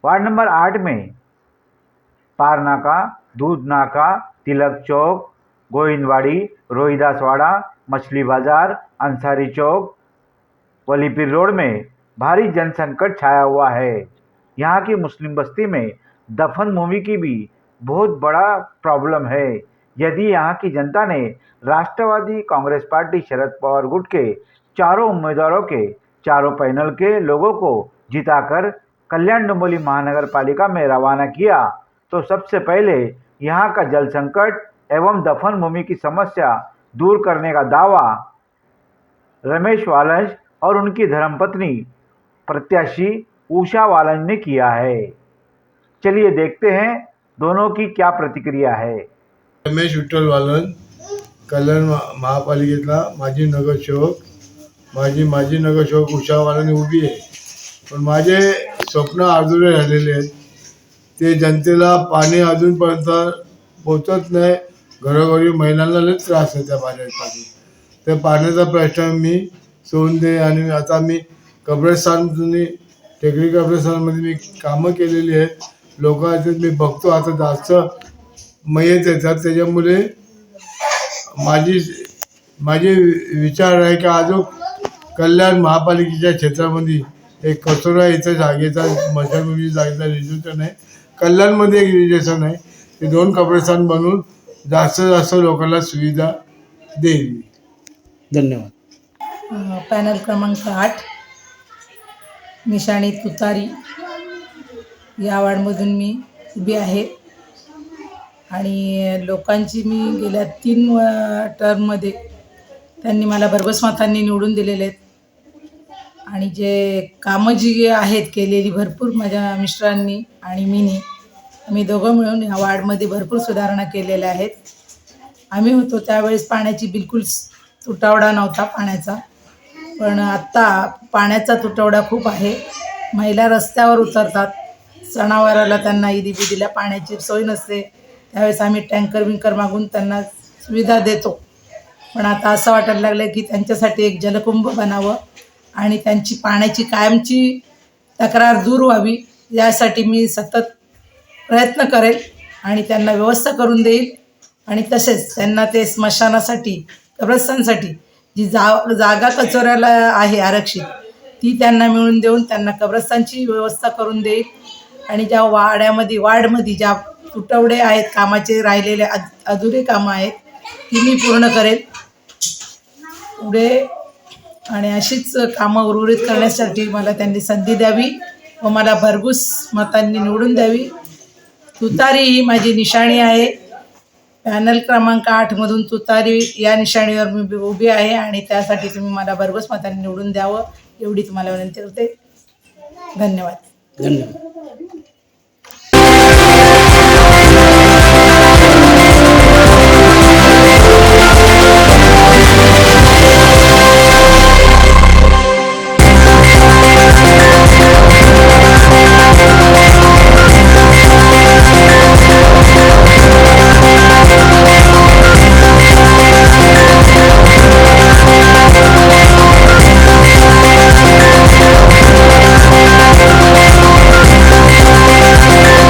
Ward number 8 में पारनाका, दूध नाका, तिलक चौक, गोविंदवाड़ी, रोहिदासवाड़ा, मछली बाजार, अंसारी चौक, वलीपीर रोड में भारी जनसंकट छाया हुआ है। यहाँ की मुस्लिम बस्ती में दफन भूमि की भी बहुत बड़ा प्रॉब्लम है। यदि यहाँ की जनता ने राष्ट्रवादी कांग्रेस पार्टी शरद पवार गुट के चारों उम्मीदवारों के चारों पैनल के लोगों को जिताकर कल्याण डोंबिवली महानगर पालिका में रवाना किया तो सबसे पहले यहाँ का जल संकट एवं दफन भूमि की समस्या दूर करने का दावा रमेश वालंज और उनकी धर्मपत्नी प्रत्याशी उषा वालंज ने किया है। चलिए देखते हैं दोनों की क्या प्रतिक्रिया है। रमेश विठ्ठल वालंज, कल्याण महापालिकेतला माजी नगरसेवक, माजी नगरसेवक उषा वालंज उभी आहे। पण माझे स्वप्न अधुरे राहिलेले आहेत। ते जनतेला पाणी अजूनपर्यंत पोहोचत नाही। घरोघरी महिलांना लई त्रास आहे त्या पाण्याचा। त्या पाण्याचा प्रश्न मी सोंदे आणि आता मी कब्रस्तान टेकडी कब्रस्तानमध्ये मी कामं केलेली आहेत। लोकांचे मी बघतो आता जास्त मयत येतात, त्याच्यामुळे माझे विचार आहे की अजून कल्याण महापालिकेच्या क्षेत्रामध्ये एक कचोरा इथं जागेचा मशानभूमी जागेचा रिजर्वेशन आहे। कल्याणमध्ये एक रिजर्वेशन आहे। ते 2 कब्रस्तान बनवून जास्त लोकांना सुविधा देईल। धन्यवाद। पॅनल क्रमांक 8 निशाणी तुतारी या वार्डमधून मी उभी आहे आणि लोकांची मी गेल्या 3 टर्ममध्ये त्यांनी मला भरघोस मतांनी निवडून दिलेले आहेत आणि जे कामं जी आहेत केलेली भरपूर माझ्या मिस्टरांनी आणि आम्ही दोघं मिळून या वार्डमध्ये भरपूर सुधारणा केलेल्या आहेत। आम्ही होतो त्यावेळेस पाण्याची बिलकुल तुटवडा नव्हता पाण्याचा, पण आत्ता पाण्याचा तुटवडा खूप आहे। महिला रस्त्यावर उतरतात, सणावाराला त्यांना ईदी-बिदीला पाण्याची सोय नसते, त्यावेळेस आम्ही टँकर मागून त्यांना सुविधा देतो। पण आता असं वाटायला लागलं की त्यांच्यासाठी एक जलकुंभ बनावं आणि त्यांची पाण्याची कायमची तक्रार दूर व्हावी यासाठी मी सतत प्रयत्न करेल आणि त्यांना व्यवस्था करून देईल आणि तसेच त्यांना ते स्मशानासाठी कब्रस्तानसाठी जी जागा कचोऱ्याला आहे आरक्षित ती त्यांना मिळवून देऊन त्यांना कब्रस्तानची व्यवस्था करून देईल आणि ज्या वार्डमध्ये ज्या तुटवडे आहेत, कामाचे राहिलेले अधुरे कामं आहेत ती मी पूर्ण करेल पुढे आणि अशीच कामं उर्वरित करण्यासाठी मला त्यांनी संधी द्यावी व मला भरघोस मतांनी निवडून द्यावी। तुतारी ही माझी निशाणी आहे। पॅनल क्रमांक 8 मधून तुतारी या निशाणीवर मी उभी आहे आणि त्यासाठी तुम्ही मला भरघोस मतांनी निवडून द्यावं एवढी तुम्हाला विनंती करते। धन्यवाद।